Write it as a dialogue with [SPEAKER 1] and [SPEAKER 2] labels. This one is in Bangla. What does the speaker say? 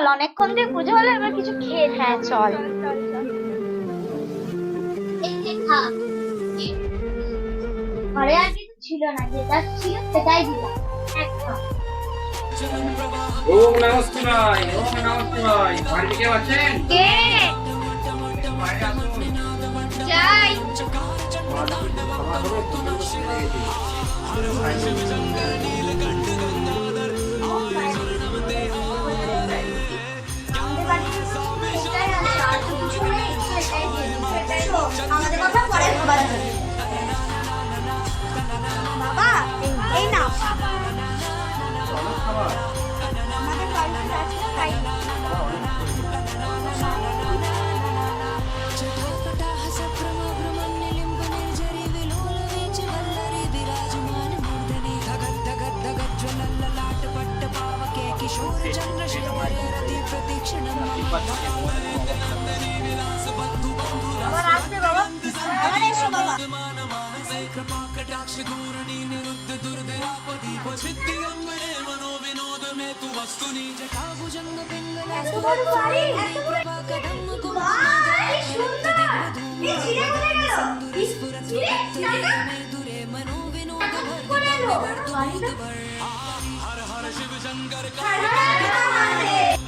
[SPEAKER 1] চল, অনেকক্ষণ দিয়ে পুজো হলো, এবার কিছু খেয়ে। হ্যাঁ চল। ঘরে আর কিছু ছিল না, যেটা ছিল সেটাই দিলাম। একদম।
[SPEAKER 2] ওম নমঃ শিবায়, ওম নমঃ শিবায়। বাড়িতে কেউ আছেন?
[SPEAKER 1] কে?
[SPEAKER 2] বাইরে আসুন।
[SPEAKER 1] যাই।
[SPEAKER 2] খাবার হবে, পুজো তো সেরে গেছে।
[SPEAKER 1] আমাদের কথা পরে ভাবা যাবে। বাবা, এই নাও।
[SPEAKER 2] অনেক খাবার।
[SPEAKER 1] আমাদের বাড়িতে আছে তাই। আবার আসবে বাবা, আবার এসো বাবা। এত বড় বাড়ি, এত বড় বাহ, কি সুন্দর। এই ছিঁড়ে পড়ে গেল। ছিঁড়ে, টাকা। পড়ে এলো। বাড়িটা। হর হর মহাদেব।